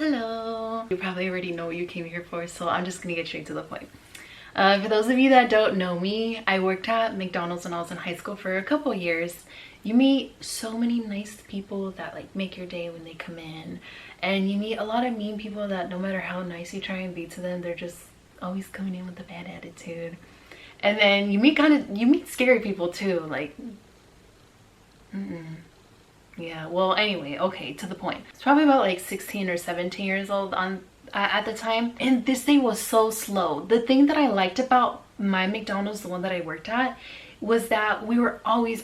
Hello. You probably already know what you came here for, so I'm just gonna get straight to the point. For those of you that don't know me, I worked at McDonald's when I was in high school for a couple years. You meet so many nice people that like make your day when they come in, and you meet a lot of mean people that no matter how nice you try and be to them, they're just always coming in with a bad attitude. And then you meet scary people too, like yeah, well, anyway, okay, to the point. It's probably about like 16 or 17 years old at the time, and this day was so slow. The thing that I liked about my McDonald's, the one that I worked at, was that we were always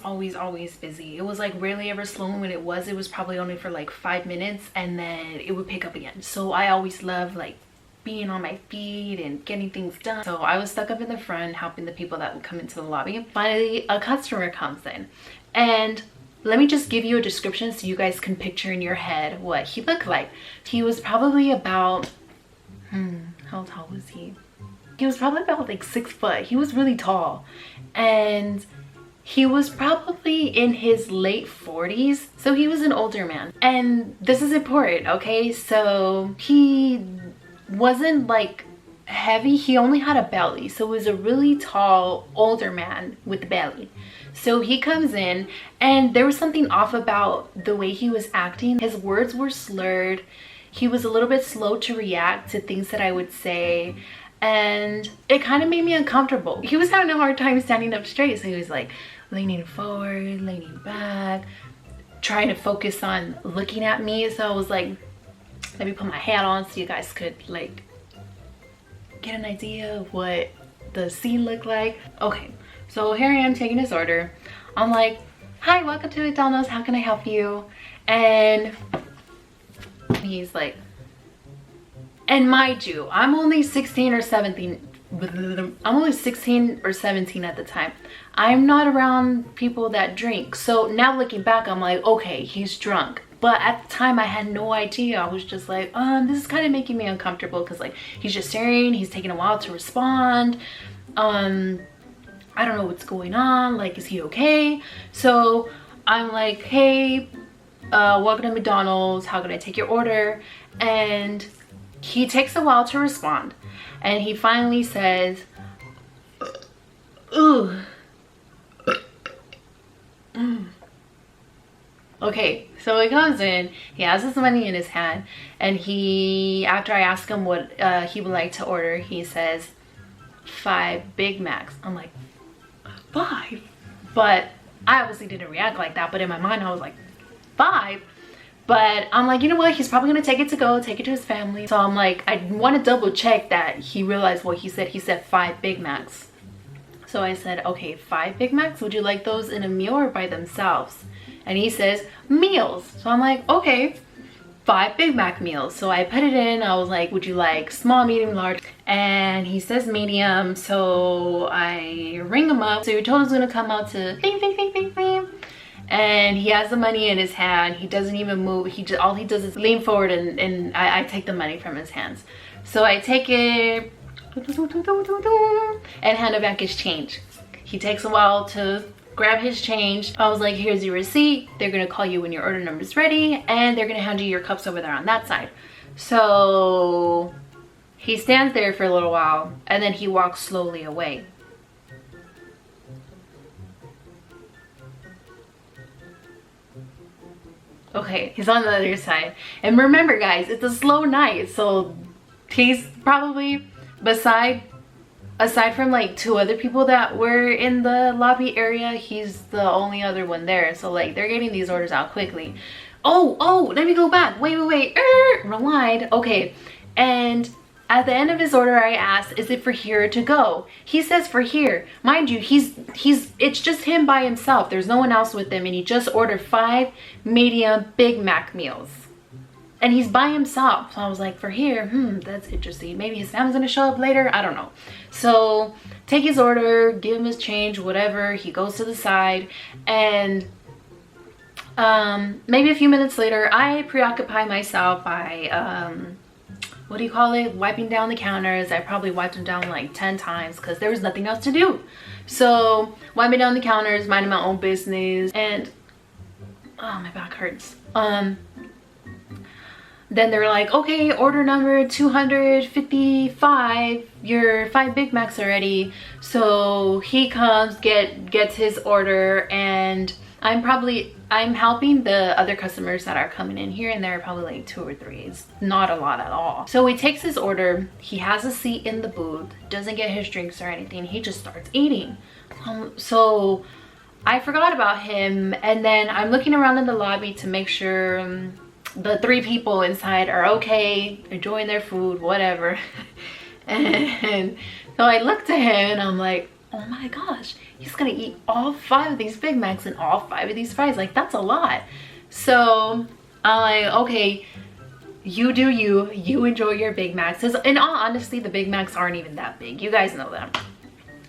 busy. It was like rarely ever slow. When it was probably only for like 5 minutes, and then it would pick up again. So I always loved like being on my feet and getting things done. So I was stuck up in the front helping the people that would come into the lobby. Finally, a customer comes in, and let me just give you a description so you guys can picture in your head what he looked like. He was probably about, how tall was he? He was probably about like 6 foot. He was really tall, and he was probably in his late 40s. So he was an older man, and this is important, okay? So he wasn't like heavy, he only had a belly. So it was a really tall older man with a belly. So he comes in, and there was something off about the way he was acting. His words were slurred. He was a little bit slow to react to things that I would say, and it kind of made me uncomfortable. He was having a hard time standing up straight, so he was like leaning forward, leaning back, trying to focus on looking at me. So I was like, let me put my hat on so you guys could like get an idea of what the scene looked like. Okay, so here I am taking his order. I'm like, hi, welcome to McDonald's, how can I help you? And he's like, and mind you, I'm only 16 or 17. I'm only 16 or 17 at the time. I'm not around people that drink. So now looking back, I'm like, okay, he's drunk. But at the time I had no idea. I was just like, this is kind of making me uncomfortable, because like he's just staring, he's taking a while to respond. I don't know what's going on, like, is he okay? So I'm like, hey, welcome to McDonald's, how can I take your order? And he takes a while to respond, and he finally says, ooh. Okay, so he comes in, he has his money in his hand, and he, after I ask him what he would like to order, he says 5 Big Macs. I'm like, 5? But I obviously didn't react like that, but in my mind I was like, 5? But I'm like, you know what, he's probably gonna take it to go, take it to his family. So I'm like, I want to double check that he realized what he said. He said 5 Big Macs. So I said, okay, 5 Big Macs, would you like those in a meal or by themselves? And he says meals. So I'm like, okay, 5 Big Mac meals. So I put it in. I was like, would you like small, medium, large? And he says medium. So I ring him up. So he told us gonna come out to bing, bing, bing, bing, bing. And he has the money in his hand. He doesn't even move. All he does is lean forward, and I take the money from his hands. So I take it and hand him back his change. He takes a while to grab his change. I was like, here's your receipt. They're gonna call you when your order number is ready, and they're gonna hand you your cups over there on that side. So he stands there for a little while, and then he walks slowly away. Okay, he's on the other side. And remember guys, it's a slow night, so he's probably, aside from like 2 other people that were in the lobby area, he's the only other one there. So like they're getting these orders out quickly. Oh, let me go back. Wait. Rewind. Okay, and at the end of his order, I asked, is it for here or to go? He says for here. Mind you, it's just him by himself. There's no one else with him, and he just ordered 5 medium Big Mac meals. And he's by himself. So I was like, for here, that's interesting. Maybe his family's gonna show up later, I don't know. So take his order, give him his change, whatever. He goes to the side, and maybe a few minutes later, I preoccupy myself by what do you call it, wiping down the counters. I probably wiped them down like 10 times because there was nothing else to do. So wiping down the counters, minding my own business, and oh, my back hurts. then they're like, okay, order number 255, your 5 Big Macs are ready. So he comes, gets his order, and I'm helping the other customers that are coming in here, and there are probably like 2 or 3. It's not a lot at all. So he takes his order, he has a seat in the booth, doesn't get his drinks or anything, he just starts eating. So I forgot about him, and then I'm looking around in the lobby to make sure the 3 people inside are okay, enjoying their food, whatever. And so I look to him and I'm like, oh my gosh, he's gonna eat all 5 of these Big Macs and all 5 of these fries. Like, that's a lot. So I'm like, okay, you do you enjoy your Big Macs. In all honesty, the Big Macs aren't even that big. You guys know that.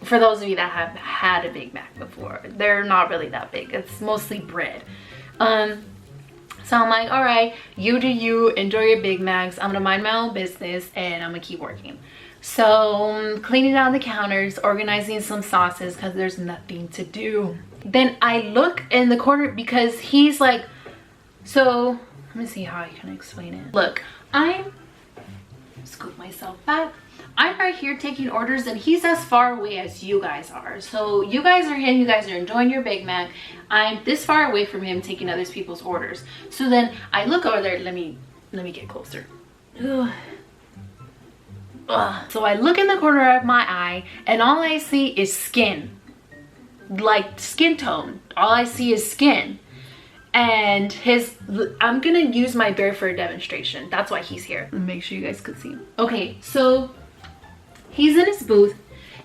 For those of you that have had a Big Mac before, they're not really that big. It's mostly bread. So I'm like, all right, you do you, enjoy your Big Macs. I'm gonna mind my own business and I'm gonna keep working. So cleaning out the counters, organizing some sauces because there's nothing to do. Then I look in the corner because he's like, so let me see how I can explain it. Look, scoop myself back. I'm right here taking orders and he's as far away as you guys are. So you guys are here, you guys are enjoying your Big Mac. I'm this far away from him taking other people's orders. So then I look over there, let me get closer. Ugh. So I look in the corner of my eye and all I see is skin. Like skin tone. All I see is skin. And I'm gonna use my bear for a demonstration. That's why he's here. Make sure you guys could see him. Okay, so he's in his booth,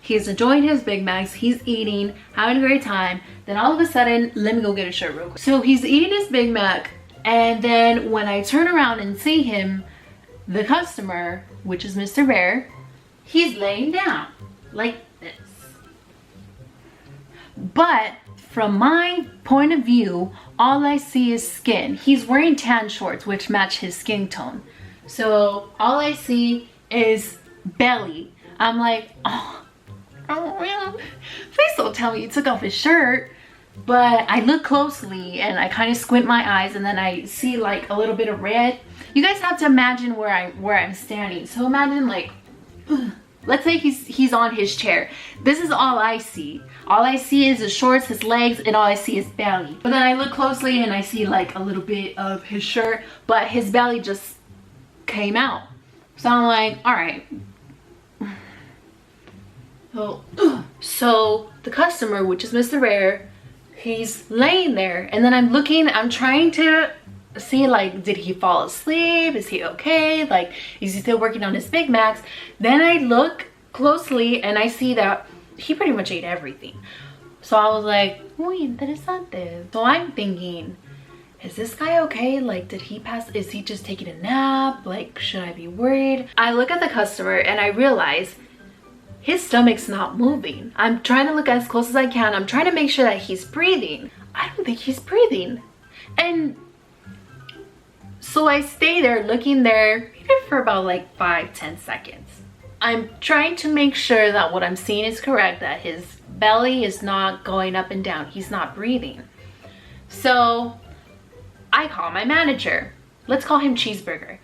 he's enjoying his Big Macs, he's eating, having a great time. Then all of a sudden, let me go get a shirt real quick. So he's eating his Big Mac, and then when I turn around and see him, the customer, which is Mr. Bear, he's laying down like this. But from my point of view, all I see is skin. He's wearing tan shorts, which match his skin tone. So all I see is belly. I'm like, oh man, please don't tell me he took off his shirt. But I look closely and I kind of squint my eyes and then I see like a little bit of red. You guys have to imagine where I'm standing. So imagine like, let's say he's on his chair. This is all I see. All I see is his shorts, his legs, and all I see is belly. But then I look closely and I see like a little bit of his shirt, but his belly just came out. So I'm like, all right. So the customer, which is Mr. Bear, he's laying there, and then I'm trying to see like, did he fall asleep? Is he okay? Like, is he still working on his Big Macs? Then I look closely and I see that he pretty much ate everything. So I was like, muy interesante. So I'm thinking, is this guy okay? Like, did he pass? Is he just taking a nap? Like, should I be worried? I look at the customer and I realize his stomach's not moving. I'm trying to look as close as I can. I'm trying to make sure that he's breathing. I don't think he's breathing. And so I stay there looking there maybe for about like 5-10 seconds. I'm trying to make sure that what I'm seeing is correct, that his belly is not going up and down. He's not breathing. So I call my manager. Let's call him Cheeseburger.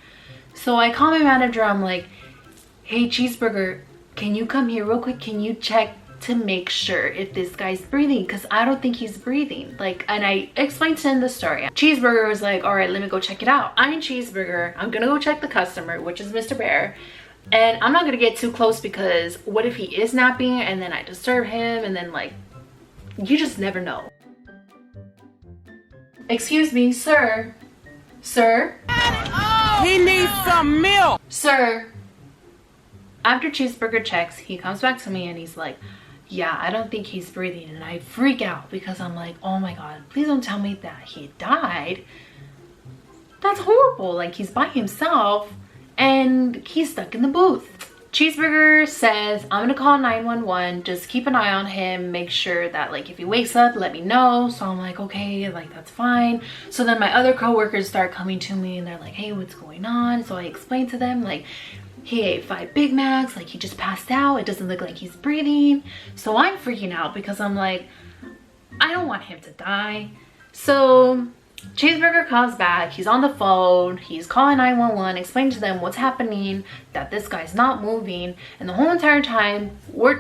So I call my manager. I'm like, hey, Cheeseburger, can you come here real quick? Can you check to make sure if this guy's breathing? Because I don't think he's breathing. Like, and I explained to him the story. Cheeseburger was like, all right, let me go check it out. I'm Cheeseburger. I'm gonna go check the customer, which is Mr. Bear. And I'm not gonna get too close because what if he is napping and then I disturb him and then like, you just never know. Excuse me, sir. Sir? He needs some milk. Sir. After Cheeseburger checks, he comes back to me and he's like, yeah, I don't think he's breathing. And I freak out because I'm like, oh my God, please don't tell me that he died. That's horrible. Like, he's by himself and he's stuck in the booth. Cheeseburger says, I'm gonna call 911, just keep an eye on him, make sure that like if he wakes up, let me know. So I'm like, okay, like that's fine. So then my other coworkers start coming to me and they're like, hey, what's going on? So I explain to them like, he ate 5 Big Macs, like he just passed out, it doesn't look like he's breathing. So I'm freaking out because I'm like, I don't want him to die. So Cheeseburger comes back, he's on the phone, he's calling 911, explaining to them what's happening, that this guy's not moving, and the whole entire time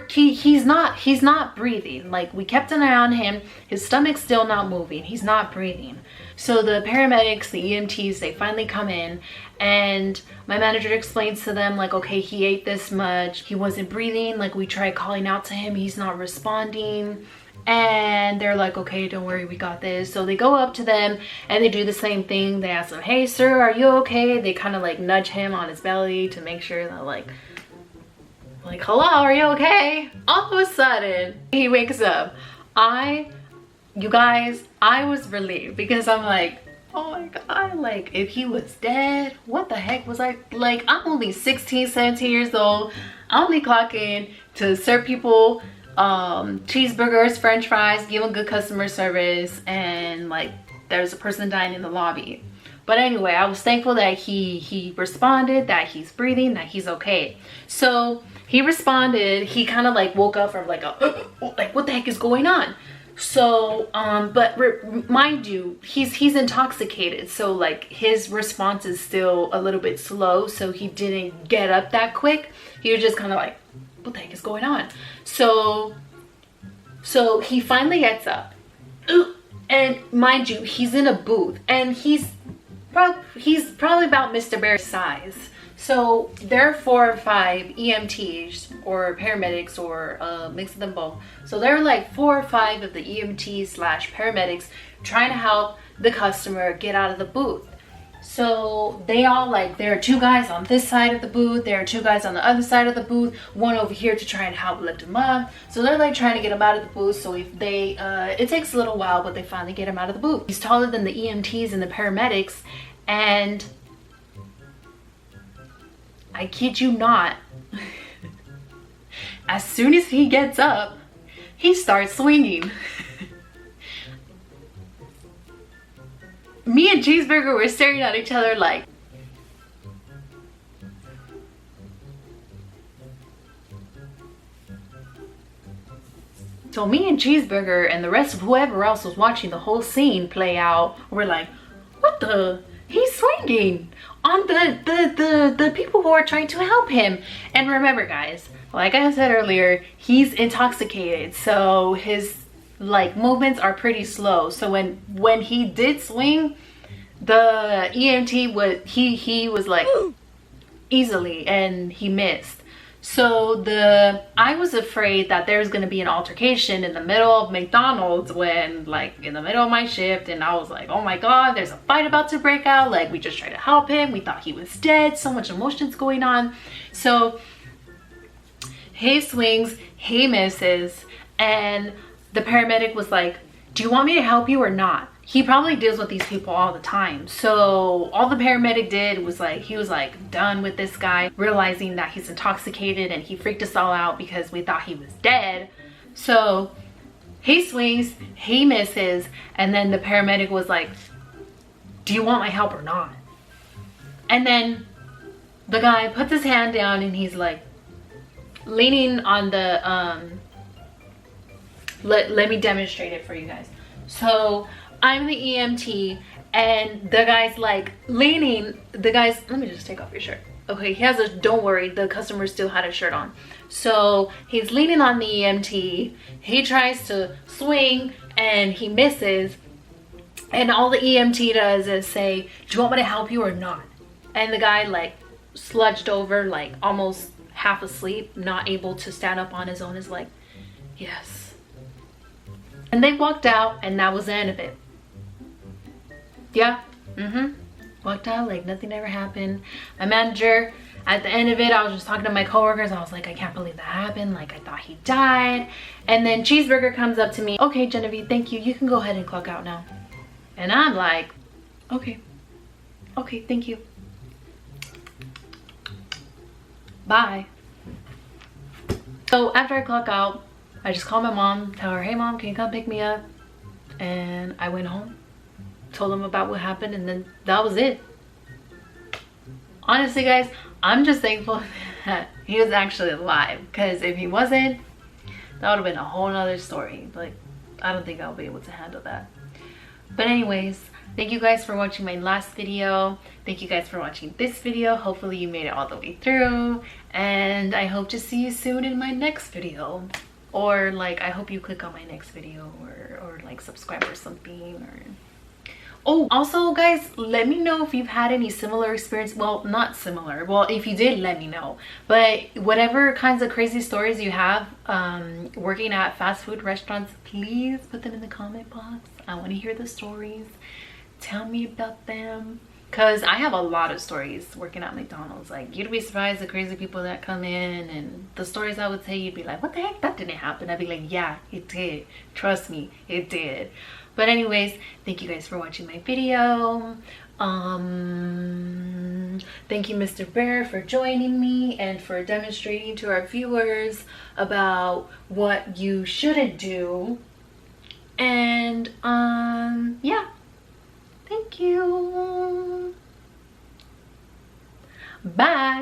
he's not breathing. Like, we kept an eye on him, his stomach's still not moving, he's not breathing. So the paramedics, the EMTs, they finally come in, and my manager explains to them, like, okay, he ate this much, he wasn't breathing, like, we tried calling out to him, he's not responding. And they're like, okay, don't worry, we got this. So they go up to them and they do the same thing. They ask him, hey sir, are you okay? They kind of like nudge him on his belly to make sure that like hello, are you okay? All of a sudden he wakes up. You guys, I was relieved, because I'm like, oh my god, like, if he was dead, what the heck was I like? I'm only 16, 17 years old. I only clock in to serve people cheeseburgers, french fries, give them good customer service, and like, there's a person dying in the lobby. But anyway, I was thankful that he responded, that he's breathing, that he's okay. So he responded. He kind of like woke up from like like, what the heck is going on? So but mind you, he's intoxicated, so like his response is still a little bit slow, so he didn't get up that quick. He was just kind of like, what the heck is going on? So he finally gets up, and mind you, he's in a booth, and he's probably about Mr. Bear's size. So there are 4 or 5 EMTs or paramedics, or a mix of them both. So there are like 4 or 5 of the EMTs / paramedics trying to help the customer get out of the booth. So they all, like, there are 2 guys on this side of the booth, there are 2 guys on the other side of the booth, one over here to try and help lift him up. So they're like trying to get him out of the booth. So if they it takes a little while, but they finally get him out of the booth. He's taller than the EMTs and the paramedics, and I kid you not, as soon as he gets up, he starts swinging. Me and Cheeseburger were staring at each other like, so me and Cheeseburger and the rest of whoever else was watching the whole scene play out were like, what the? He's swinging on the people who are trying to help him. And remember guys, like I said earlier, he's intoxicated, so his like movements are pretty slow. So when he did swing, the EMT was like easily, and he missed. So I was afraid that there's gonna be an altercation in the middle of McDonald's, when like in the middle of my shift, and I was like, oh my god, there's a fight about to break out. Like, we just tried to help him, we thought he was dead, so much emotions going on. So he swings, he misses, and the paramedic was like, do you want me to help you or not? He probably deals with these people all the time. So all the paramedic did was like, he was like done with this guy, realizing that he's intoxicated, and he freaked us all out because we thought he was dead. So he swings, he misses, and then the paramedic was like, do you want my help or not? And then the guy puts his hand down, and he's like leaning on the let me demonstrate it for you guys. So I'm the EMT, and the guy's like leaning, let me just take off your shirt. Okay, he has a, don't worry, the customer still had a shirt on. So he's leaning on the EMT, he tries to swing and he misses, and all the EMT does is say, do you want me to help you or not? And the guy like sludged over, like almost half asleep, not able to stand up on his own, is like, yes. And they walked out, and that was the end of it. Yeah, walked out like nothing ever happened. My manager, at the end of it, I was just talking to my coworkers. I was like, I can't believe that happened. Like, I thought he died. And then Cheeseburger comes up to me. Okay, Genevieve, thank you. You can go ahead and clock out now. And I'm like, okay, thank you. Bye. So after I clock out, I just called my mom, tell her, hey mom, can you come pick me up? And I went home, told them about what happened, and then that was it. Honestly guys, I'm just thankful that he was actually alive, because if he wasn't, that would have been a whole nother story. Like, I don't think I'll be able to handle that. But anyways, Thank you guys for watching my last video. Thank you guys for watching this video. Hopefully you made it all the way through, and I hope to see you soon in my next video, or like I hope you click on my next video, or like subscribe or something. Or oh, also guys, let me know if you've had any similar experience. Well, not similar, well, if you did, let me know. But whatever kinds of crazy stories you have working at fast food restaurants, please put them in the comment box. I want to hear the stories. Tell me about them, because I have a lot of stories working at McDonald's. Like, you'd be surprised the crazy people that come in, and the stories I would say, you'd be like, what the heck, that didn't happen. I'd be like, yeah, it did, trust me, it did. But anyways, thank you guys for watching my video. Thank you, Mr. Bear, for joining me and for demonstrating to our viewers about what you shouldn't do. And yeah, thank you. Bye.